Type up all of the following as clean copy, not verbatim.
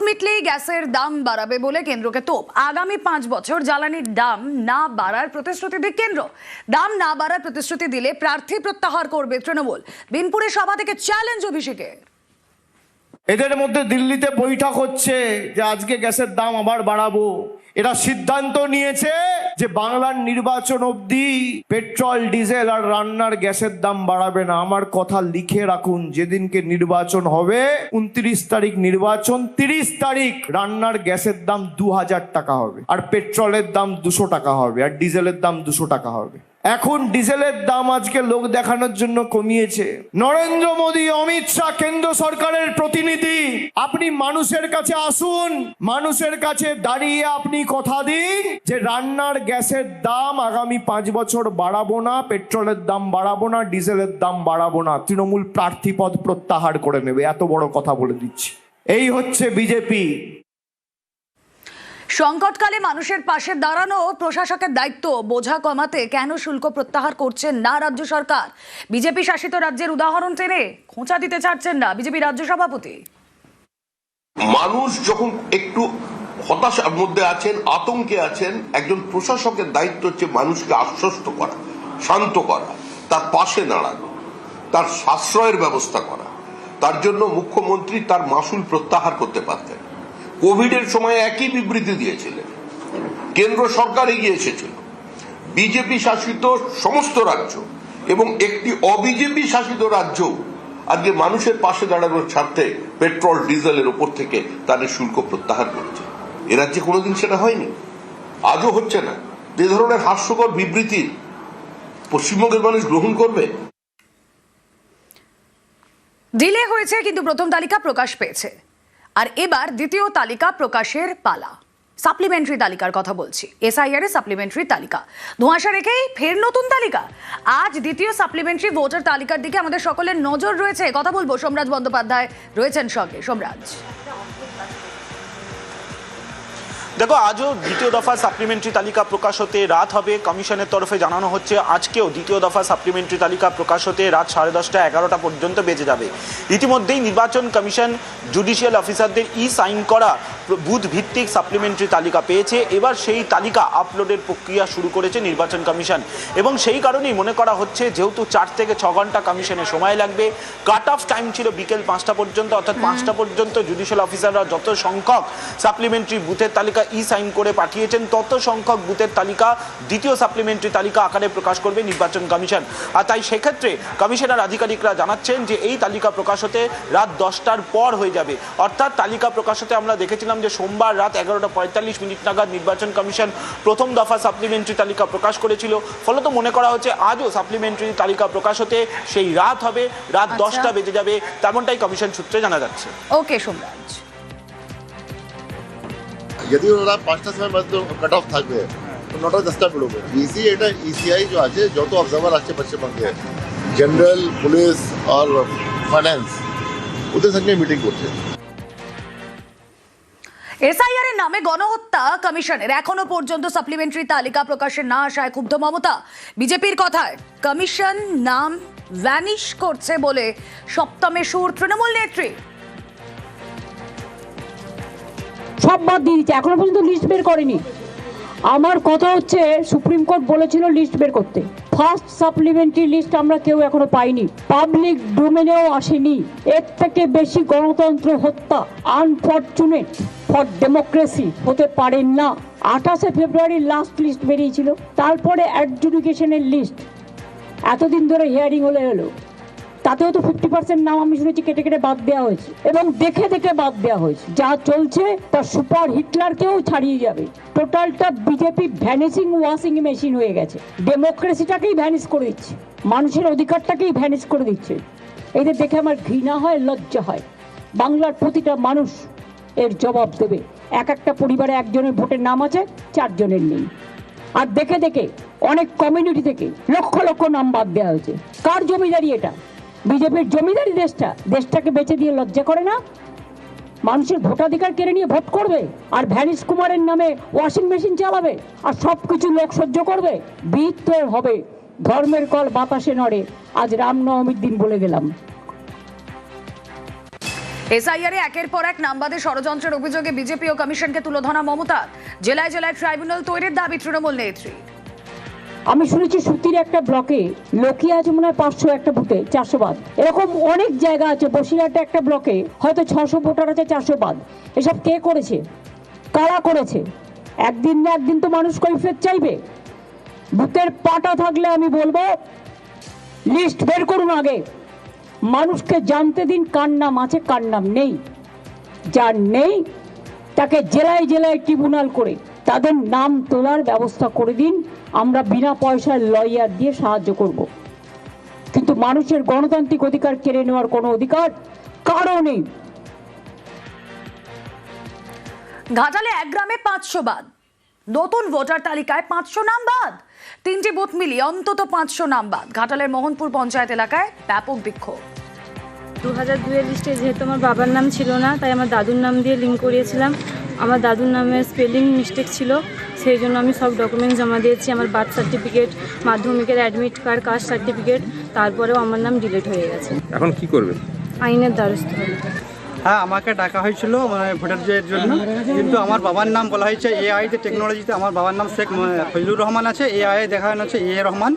মিটলেই গ্যাসের দাম বাড়াবে বলে কেন্দ্রকে তোপ। আগামী 5 বছর জ্বালানির দাম না বাড়ার প্রতিশ্রুতি দিক কেন্দ্র। দাম না বাড়ার প্রতিশ্রুতি দিলে প্রার্থী প্রত্যাহার করবে তৃণমূল। বিনপুরে সভা থেকে চ্যালেঞ্জ অভিষেকের। এদের মধ্যে দিল্লিতে বৈঠক হচ্ছে যে আজকে গ্যাসের দাম আবার বাড়াবো। এরা সিদ্ধান্ত নিয়েছে যে বাংলার নির্বাচন অবধি পেট্রোল ডিজেল আর রান্নার গ্যাসের দাম বাড়াবে না। আমার কথা লিখে রাখুন, যেদিনকে নির্বাচন হবে 29 তারিখ নির্বাচন, 30 তারিখ রান্নার গ্যাসের দাম 2000 টাকা হবে, আর পেট্রোলের দাম 200 টাকা হবে, আর ডিজেলের দাম 200 টাকা হবে। এখন ডিজেলের দাম আজকে লোক দেখানোর জন্য কমিয়েছে। নরেন্দ্র মোদী, অমিত শাহ, কেন্দ্র সরকারের প্রতিনিধি, আপনি মানুষের কাছে আসুন, মানুষের কাছে দাঁড়িয়ে আপনি কথা দিন যে রান্নার গ্যাসের দাম আগামী 5 বছর বাড়াবো না, পেট্রোলের দাম বাড়াবো না, ডিজেলের দাম বাড়াবো না। তৃণমূল প্রার্থী পদ প্রত্যাহার করে নেবে, এত বড় কথা বলে দিচ্ছি। এই হচ্ছে বিজেপি। সংকটকালে মানুষের পাশে দাঁড়ানো প্রশাসকের দায়িত্ব। বোঝা কমাতে কেন শুল্ক প্রত্যাহার করছেন না রাজ্য সরকার? বিজেপি শাসিত রাজ্যের উদাহরণ টেনে খোঁচা দিতে ছাড়ছেন না বিজেপি রাজ্য সভাপতি। মানুষ যখন একটু হতাশার মধ্যে আছেন, আতঙ্কে আছেন, একজন প্রশাসকের দায়িত্ব হচ্ছে মানুষকে আশ্বস্ত করা, শান্ত করা, তার পাশে দাঁড়ানো, তার সাশ্রয়ের ব্যবস্থা করা। তার জন্য মুখ্যমন্ত্রী তার মাসুল প্রত্যাহার করতে পারতেন। কোভিডের সময় একই বিবৃতি দিয়েছিলেন, কেন্দ্র সরকার এগিয়ে এসেছিল। বিজেপি শাসিত সমস্ত রাজ্য এবং একটি অবিজেপি শাসিত রাজ্য আজকে মানুষের পাশে দাঁড়ানোর স্বার্থে পেট্রোল ডিজেলের উপর থেকে তাদের শুল্ক প্রত্যাহার করেছে। এ রাজ্যে কোনোদিন সেটা হয়নি, আজও হচ্ছে না। এ ধরনের হাস্যকর বিবৃতি পশ্চিমবঙ্গের মানুষ গ্রহণ করবে? ডিলে হয়েছে, কিন্তু প্রথম তালিকা প্রকাশ পেয়েছে, আর এবার দ্বিতীয় তালিকা প্রকাশের পালা। সাপ্লিমেন্টারি তালিকার কথা বলছি, এসআইআর এর সাপ্লিমেন্টারি তালিকা। ধোঁয়াশা রেখেই ফের নতুন তালিকা। আজ দ্বিতীয় সাপ্লিমেন্টারি ভোটার তালিকার দিকে আমাদের সকলের নজর রয়েছে। কথা বলবো, সোমরাজ বন্দ্যোপাধ্যায় রয়েছেন সঙ্গে। সোমরাজ, দেখো, আজও দ্বিতীয় দফা সাপ্লিমেন্টারি তালিকা প্রকাশ হতে রাত হবে। কমিশনের তরফে জানানো হচ্ছে আজকেও দ্বিতীয় দফা সাপ্লিমেন্টারি তালিকা প্রকাশ হতে রাত 10:30 11টা পর্যন্ত বেজে যাবে। ইতিমধ্যেই নির্বাচন কমিশন জুডিশিয়াল অফিসারদের সাইন করা বুথ ভিত্তিক সাপ্লিমেন্টারি তালিকা পেয়েছে। এবার সেই তালিকা আপলোডের প্রক্রিয়া শুরু করেছে নির্বাচন কমিশন, এবং সেই কারণেই মনে করা হচ্ছে যেহেতু 4 থেকে 6 ঘন্টা কমিশনের সময় লাগবে, কাট অফ টাইম ছিল বিকেল 5টা পর্যন্ত, অর্থাৎ 5টা পর্যন্ত জুডিশিয়াল অফিসাররা যত সংখ্যক সাপ্লিমেন্টারি বুথের তালিকা সাইন করে পাঠিয়েছেন তত সংখ্যক বুথের তালিকা দ্বিতীয় সাপ্লিমেন্টারি তালিকা আকারে প্রকাশ করবে নির্বাচন কমিশন। আর তাই সেক্ষেত্রে কমিশনার আধিকারিকরা জানাচ্ছেন যে এই তালিকা প্রকাশ হতে রাত 10টার পর হয়ে যাবে। অর্থাৎ তালিকা প্রকাশ হতে আমরা দেখেছিলাম যে সোমবার রাত 11:45 নাগাদ নির্বাচন কমিশন প্রথম দফা সাপ্লিমেন্টারি তালিকা প্রকাশ করেছিল। ফলত মনে করা হচ্ছে আজও সাপ্লিমেন্টারি তালিকা প্রকাশ হতে সেই রাত হবে, রাত 10টা বেজে যাবে, তেমনটাই কমিশন সূত্রে জানা যাচ্ছে। ওকে সোমরাজ। যদি ওরা 5টার সময় মধ্যে কাট অফ থাকবে তো 9টা 10টা বেরোবে। ইসি এটা ইসিআই যে আছে, যত অবজারভার আছে পশ্চিমবঙ্গে, জেনারেল, পুলিশ আর ফাইন্যান্স, ওদের সঙ্গে মিটিং করছে। এসআইআর এর নামে গণহত্যা কমিশনের এখনো পর্যন্ত সাপ্লিমেন্টারি তালিকা প্রকাশের না আসায় ক্ষুব্ধ মমতা। বিজেপির কথায় কমিশন নাম ভ্যানিশ করছে বলে সপ্তমে সুর তৃণমূল নেত্রী। সব বাদ দিয়ে দিচ্ছে, এখনো পর্যন্ত লিস্ট বের করেনি। আমার কথা হচ্ছে সুপ্রিম কোর্ট বলেছিল লিস্ট বের করতে। ফার্স্ট সাপ্লিমেন্টারি লিস্ট আমরা কেউ এখনো পাইনি, পাবলিক ডোমেনেও আসেনি। এর থেকে বেশি গণতন্ত্র হত্যা, আনফরচুনেট ফর ডেমোক্রেসি হতে পারেন না। 28শে ফেব্রুয়ারি লাস্ট লিস্ট বেরিয়েছিল, তারপরে অ্যাডজুডিকেশনের লিস্ট। এতদিন ধরে হিয়ারিং হলো, তাতেও তো 50% নাম আমি শুনেছি কেটে কেটে বাদ দেওয়া হয়েছে, এবং দেখে দেখে বাদ দেওয়া হয়েছে। যা চলছে তার সুপার হিটলারকেও ছাড়িয়ে যাবে। টোটালটা বিজেপি ভ্যানিশিং ওয়াশিং মেশিন হয়ে গেছে। ডেমোক্রেসিটাকেই ভ্যানিশ করে দিচ্ছে, মানুষের অধিকারটাকেই ভ্যানিশ করে দিচ্ছে। এদের দেখে আমার ঘৃণা হয়, লজ্জা হয়। বাংলার প্রতিটা মানুষ এর জবাব দেবে। একটা পরিবারে একজনের ভোটের নাম আছে, 4 জনের নেই। আর দেখে দেখে অনেক কমিউনিটি থেকে লক্ষ লক্ষ নাম বাদ দেওয়া হয়েছে। কার জমিদারি এটা? বিজেপির জমিদারি দেশটাকে বেচে দিয়ে লজ্জা করে না? মানুষের ভোটাধিকার কেড়ে নিয়ে ভোট করবে, আর ভ্যানিশ কুমারের নামে ওয়াশিং মেশিন চালাবে, আর সবকিছু লোক সহ্য করবে? বিদ্রোহ হবে, ধর্মের কল বাতাসে নড়ে। আজ রামনবমীর দিন বলে গেলাম। এসআইআরে একের পর এক নামবাদে ষড়যন্ত্রের অভিযোগে বিজেপি ও কমিশনকে তুলোধনা মমতা। জেলায় জেলায় ট্রাইব্যুনাল তৈরির দাবি তৃণমূল নেত্রী। আমি শুনেছি সুতির একটা ব্লকে লক্ষ্মী আছে মনে হয় 500, একটা বুথে 400 বাদ, এরকম অনেক জায়গা আছে। বসিরহাটে একটা ব্লকে হয়তো 600 ভোটার আছে, 400 বাদ। এসব কে করেছে, কারা করেছে? একদিন না একদিন তো মানুষ কৈফিয়ত চাইবে। বুথের পাটা থাকলে আমি বলবো লিস্ট বের করুন আগে, মানুষকে জানতে দিন কার নাম আছে কার নাম নেই। যার নেই তাকে জেলায় জেলায় ট্রিব্যুনাল করে তাদের নাম তোলার ব্যবস্থা করে দিন। আমরা বিনা পয়সায় লয়ার দিয়ে সাহায্য করব, কিন্তু মানুষের গণতান্ত্রিক অধিকার কেড়ে নেওয়ার কোনো অধিকার কারও নেই। ঘাটালে এক গ্রামে 500 বাদ, নতুন ভোটার তালিকায় 500 নাম বাদ। 3টি বুথ মিলিয়ে অন্তত 500 নাম বাদ। ঘাটালের মোহনপুর পঞ্চায়েত এলাকায় ব্যাপক বিক্ষোভ। 2002-এর লিস্টে যেহেতু আমার বাবার নাম ছিল না, তাই আমার দাদুর নাম দিয়ে লিঙ্ক করিয়েছিলাম। আমার দাদুর নামের স্পেলিং মিস্টেক ছিল, সেই জন্য আমি সব ডকুমেন্টস জমা দিয়েছি। আমার বার্থ সার্টিফিকেট, মাধ্যমিকের অ্যাডমিট কার্ড, কাস্ট সার্টিফিকেট, তারপরেও আমার নাম ডিলিট হয়ে গেছে। এখন কি করবে? আইনের দ্বারস্থ হবে। হ্যাঁ, আমাকে ডাকা হয়েছিল ভোটারদের জন্য, কিন্তু আমার বাবার নাম বলা হয়েছে এআই টেকনোলজিতে। আমার বাবার নাম শেখ ফজলুর রহমান আছে, এআই দেখানো হচ্ছে এ রহমান।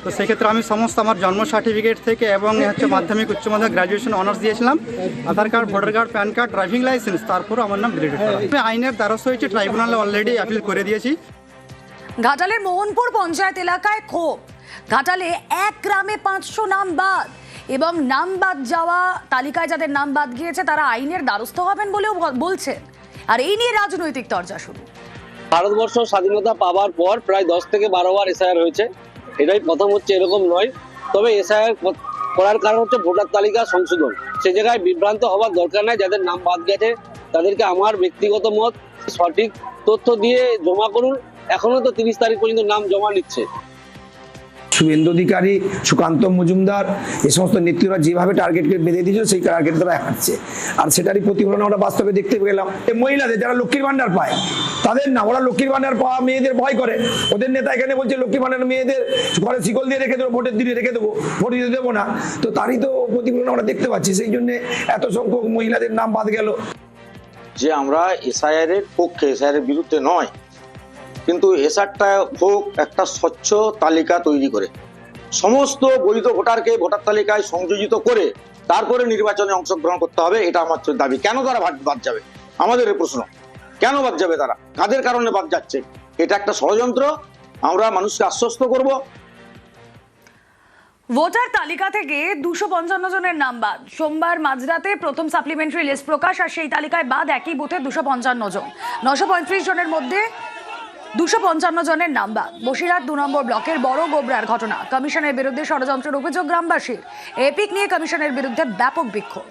তো সেক্ষেত্রে আমি সমস্ত আমার জন্ম সার্টিফিকেট থেকে এবং হচ্ছে মাধ্যমিক উচ্চ মাধ্যমিক গ্র্যাজুয়েশন অনার্স দিয়েছিলাম, Aadhaar card, voter card, PAN card, driving licence, তারপরও আমার নাম ডিলিট করা হয়। আইনের দ্বারস্থ হয়েছে, ট্রাইব্যুনালে অলরেডি অ্যাপিল করে দিয়েছি। ঘাটালের মোহনপুর পঞ্চায়েত এলাকায় ক্ষোভ। ঘাটালে এক গ্রামে 500 নাম বাদ এবং নাম বাদ যাওয়া তালিকায় যাদের নাম বাদ গিয়েছে তারা আইনের দ্বারস্থ হবেন বলেও বলছেন। আর এই নিয়ে রাজনৈতিক চর্চা শুরু। ভারতবর্ষ স্বাধীনতা পাওয়ার পর প্রায় 10 থেকে 12 বার এসআইআর হয়েছে। এটাই প্রথম হচ্ছে, এরকম নয়। তবে এসআইআর করার কারণ হচ্ছে ভোটার তালিকা সংশোধন। সে জায়গায় বিভ্রান্ত হওয়ার দরকার নাই। যাদের নাম বাদ গেছে তাদেরকে আমার ব্যক্তিগত মত সঠিক তথ্য দিয়ে জমা করুন। এখনো তো 30 তারিখ পর্যন্ত নাম জমা নিচ্ছে। শুভেন্দু অধিকারী, সুকান্ত মজুমদার, এই সমস্ত নেত্রীরা যেভাবে টার্গেটকে বেঁধে দিয়েছিল সেই টার্গেট দ্বারা হাঁটছে। আর সেটারই প্রতিফলন আমরা বাস্তবে দেখতে গেলাম। এই মহিলাদের যারা লক্ষ্মীর ভান্ডার পায় তাদের না, ওরা লক্ষ্মীর ভান্ডার পাওয়া মেয়েদের ভয় করে। ওদের নেতা এখানে বলছে লক্ষ্মীর ভান্ডার মেয়েদের ঘরে শিকল দিয়ে রেখে দেবো, ভোটের দিনে রেখে দেবো, ভোট দিতে দেবো না। তো তারই তো প্রতিফলন আমরা দেখতে পাচ্ছি। সেই জন্য এত সংখ্যক মহিলাদের নাম বাদ গেল। যে আমরা এসআইআর এর পক্ষে, এসআইআর এর বিরুদ্ধে নয়, কিন্তু এসআরটা হোক একটা স্বচ্ছ তালিকা তৈরি করে সমস্ত বৈধ ভোটারকে ভোটার তালিকায় সংযোজিত করে তারপরে নির্বাচনে অংশগ্রহণ করতে হবে। এটা আমার দাবি। কেন তারা বাদ যাবে? আমাদের এই প্রশ্ন, কেন বাদ যাবে তারা? কাদের কারণে বাদ যাচ্ছে? এটা একটা ষড়যন্ত্র। আমরা মানুষকে আশ্বস্ত করব। ভোটার তালিকা থেকে 255 জনের নাম বাদ। সোমবার মাঝরাতে প্রথম সাপ্লিমেন্টারি লিস্ট প্রকাশ, আর সেই তালিকায় বাদ একই বুথে 255 জন। 935 জনের মধ্যে 255 জনের নাম বাদ। বসিরহাট 2 নম্বর ব্লকের বড় গোবরার ঘটনা। কমিশনের বিরুদ্ধে ষড়যন্ত্রের অভিযোগ গ্রামবাসীর। এপিক নিয়ে কমিশনের বিরুদ্ধে ব্যাপক বিক্ষোভ।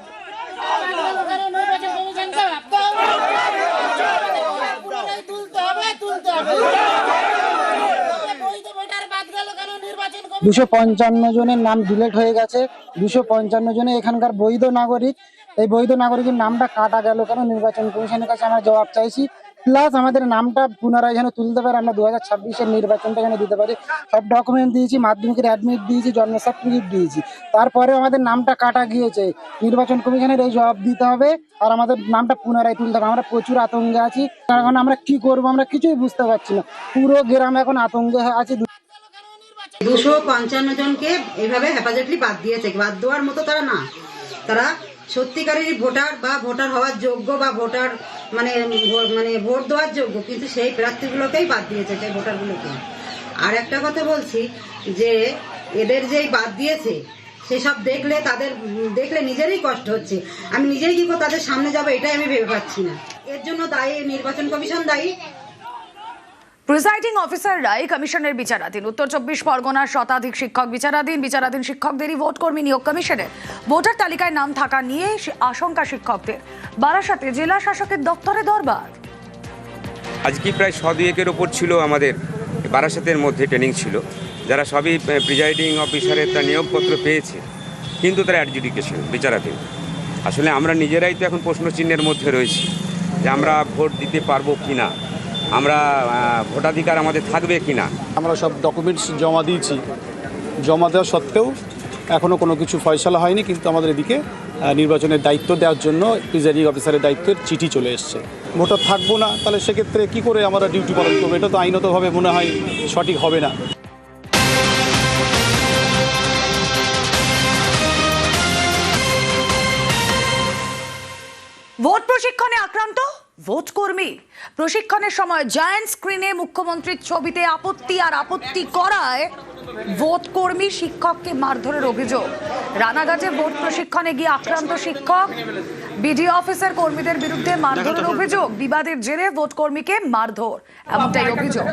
দুশো 255 জনের নাম ডিলিট হয়ে গেছে। 255 জনে এখানকার বৈধ নাগরিক। এই বৈধ নাগরিকের নামটা কাটা গেল কেন? নির্বাচন কমিশনের কাছে আমরা জবাব চাইছি। প্লাস আমাদের নামটা পুনরায় যেন তুলতে পারে, আমরা 2026-এর নির্বাচনটা যেন দিতে পারি। সব ডকুমেন্ট দিয়েছি, মাধ্যমিকের অ্যাডমিট দিয়েছি, জন্ম সার্টিফিকেট দিয়েছি, তারপরেও আমাদের নামটা কাটা গিয়েছে। নির্বাচন কমিশনের এই জবাব দিতে হবে আর আমাদের নামটা পুনরায় তুলতে হবে। আমরা প্রচুর আতঙ্কে আছি। কারণ আমরা কি করবো আমরা কিছুই বুঝতে পারছি না। পুরো গ্রাম এখন আতঙ্কে আছে। 255 জনকে এইভাবে হেফাজতলি বাদ দিয়েছে। বাদ দেওয়ার মতো তারা না, তারা সত্যিকারেরই ভোটার বা ভোটার হওয়ার যোগ্য বা ভোটার মানে ভোট দেওয়ার যোগ্য, কিন্তু সেই প্রার্থীগুলোকেই বাদ দিয়েছে, সেই ভোটারগুলোকে। আর একটা কথা বলছি যে এদের যেই বাদ দিয়েছে সেসব দেখলে দেখলে নিজেরই কষ্ট হচ্ছে। আমি নিজেই কি করে তাদের সামনে যাবো এটাই আমি ভেবে পাচ্ছি না। এর জন্য দায়ী নির্বাচন কমিশন দায়ী। প্রিসাইডিং অফিসাররাই কমিশনের বিচারাধীন। উত্তর 24 পরগনার শতাধিক শিক্ষক বিচারাধীন। বিচারাধীন শিক্ষকদেরই ভোট কর্মী নিয়োগ কমিশনের। ভোটার তালিকায় নাম থাকা নিয়ে আশঙ্কা শিক্ষকদের। বারাসাতে জেলা শাসকের দপ্তরে দরবার। আজকে প্রায় 100-200-এর ওপর ছিল আমাদের বারাসাতের মধ্যে ট্রেনিং ছিল, যারা সবই প্রিজাইডিং অফিসারের তার নিয়োগপত্র পেয়েছে, কিন্তু তারা অ্যাডজুডিকেশন বিচারাধীন। আসলে আমরা নিজেরাই তো এখন প্রশ্নচিহ্নের মধ্যে রয়েছি যে আমরা ভোট দিতে পারবো কি না, আমরা ভোটাধিকার আমাদের থাকবে কি না। আমরা সব ডকুমেন্টস জমা দিয়েছি। জমা দেওয়া সত্ত্বেও এখনও কোনো কিছু ফয়সালা হয়নি, কিন্তু আমাদের এদিকে নির্বাচনের দায়িত্ব দেওয়ার জন্য প্রিজাইডিং অফিসারের দায়িত্বের চিঠি চলে এসছে। ভোটার থাকবো না, তাহলে সেক্ষেত্রে কী করে আমরা ডিউটি পালন করবো? এটা তো আইনতভাবে মনে হয় সঠিক হবে না। ভোট প্রশিক্ষণে আক্রান্ত ভোট কর্মী। প্রশিক্ষণের সময় জায়ান্ট স্ক্রিনে মুখ্যমন্ত্রীর ছবিতে আপত্তি করায় ভোট কর্মী শিক্ষককে মারধরের অভিযোগ। রানাঘাটে ভোট প্রশিক্ষণে গিয়ে আক্রান্ত শিক্ষক, বিডিও অফিসার কর্মীদের বিরুদ্ধে মারধরের অভিযোগ। বিবাদের জেরে ভোট কর্মীকে মারধর, এমনটাই অভিযোগ।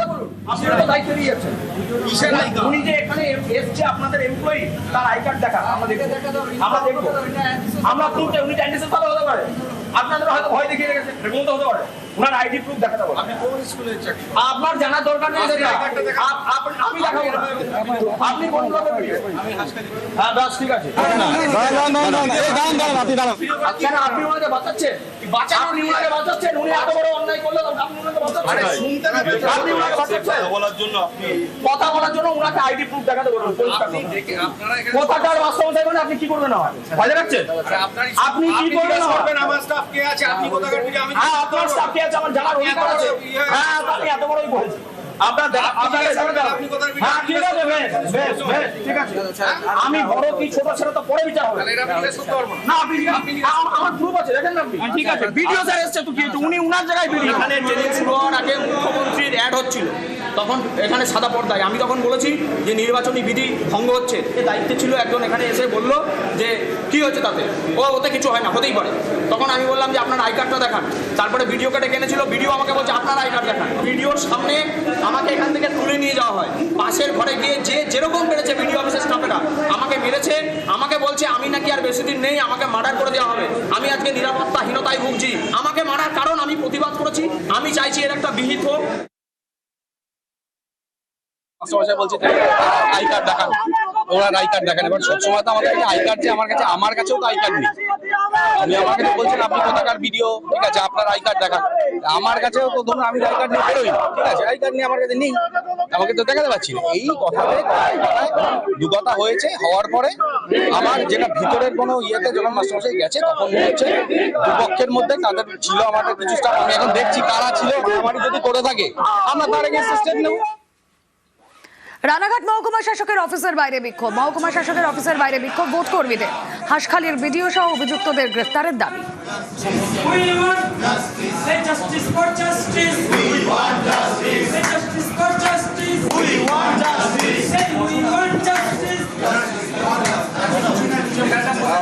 আপনাদের হয়তো ভয় দেখিয়ে রেখেছে, এরকম তো হতে পারে। ওনার আইডি প্রুফ দেখাতে বলেন। আপনি কোন স্কুলে চাকরি? আপনার জানার দরকার নেই। আমি দেখাবো না। আপনি কোন ব্লকে পড়েন? আমি হাসখালি। হ্যাঁ বাস ঠিক আছে। না এই দাঁড়ান আপনি দাঁড়ান। কেন আপনি ওনাকে বাঁচাচ্ছেন? বাঁচানোর উনি বাঁচাচ্ছেন। উনি এত বড় অন্যায় করলেন আপনি ওনাকে বাঁচাচ্ছেন। আপনি ওনাকে বাঁচাচ্ছেন বলার জন্য, আপনি কথা বলার জন্য ওনাকে আইডি প্রুফ দেখাতে বলুন। আপনি দেখে আপনারা এখানে কথাটার বাস্তবতা দেখুন। আপনি কি করবেন? না ভয় দেখাচ্ছেন। আপনি কি করবেন? আমার স্টাফ কে আছে? আপনি কোথাকার ভিডিও? আমি হ্যাঁ আপনার স্টাফ কে আছে আমার জানার অধিকার আছে। হ্যাঁ আপনি এত বড়ই বলেছেন। আমি বড় কি ছোট সেটা তো পরে বিচার হবে। না আমার গ্রুপ আছে দেখেন না আপনি। ঠিক আছে ভিডিও স্যার এসছে তো কি উনি উনার জায়গায় ভিডিও। এখানে ট্রেনিং শুরু হওয়ার আগে মুখ্যমন্ত্রীর অ্যাড হচ্ছিল, তখন এখানে সাদা পর্দায় আমি তখন বলেছি যে নির্বাচনী বিধি ভঙ্গ হচ্ছে। এ দায়িত্বে ছিল একজন, এখানে এসে বললো যে কি হচ্ছে তাতে, ওতে কিছু হয় না, হতেই পারে। তখন আমি বললাম যে আপনার আই কার্ডটা দেখান। তারপরে ভিডিও কার্ডে কিনেছিল, ভিডিও আমাকে বলছে আপনার আই কার্ড দেখান। ভিডিওর সামনে আমাকে এখান থেকে তুলে নিয়ে যাওয়া হয়। পাশের ঘরে গিয়ে যে যেরকম মেরেছে ভিডিও অফিসের স্টাফেরা আমাকে মেরেছে। আমাকে বলছে আমি নাকি আর বেশি দিন নেই, আমাকে মার্ডার করে দেওয়া হবে। আমি আজকে নিরাপত্তাহীনতায় ভুগছি। আমাকে মারার কারণ আমি প্রতিবাদ করেছি। আমি চাইছি এর একটা বিহিত হোক। বলছে আই কার্ড দেখান, ওনার আই কার্ড দেখান। এবার সবসময় তো আমাদের কাছে আই কার্ড যে আমার কাছেও তো আই কার্ড নেই। আমি আমার কাছে বলছেন আপনি কোথাকার ভিডিও, ঠিক আছে আপনার আই কার্ড দেখান। আমার কাছেও তো ধরুন আমি আই কার্ড নিয়ে বেরোই, ঠিক আছে আই কার্ড নিয়ে আমার কাছে নেই, আমাকে তো দেখাতে পারছি না। এই কথাতে দু কথা হয়েছে। হওয়ার পরে আমার যেটা ভিতরের কোনো ইয়েতে যখন মাস্টারমশাই গেছে তখন মনে হচ্ছে দুপক্ষের মধ্যে তাদের ছিল আমাদের কিছু স্টাফ। আমি এখন দেখছি কারা ছিল, মারামারি যদি করে থাকে আমরা তার এগেইনস্টে স্টেপ নেব। রানাঘাট মহকুমা শাসকের অফিসের বাইরে বিক্ষোভ। মহকুমা শাসকের অফিসের বাইরে বিক্ষোভ ভোট কর্মীদের। হাঁসখালির ভিডিও সহ অভিযুক্তদের গ্রেফতারের দাবি।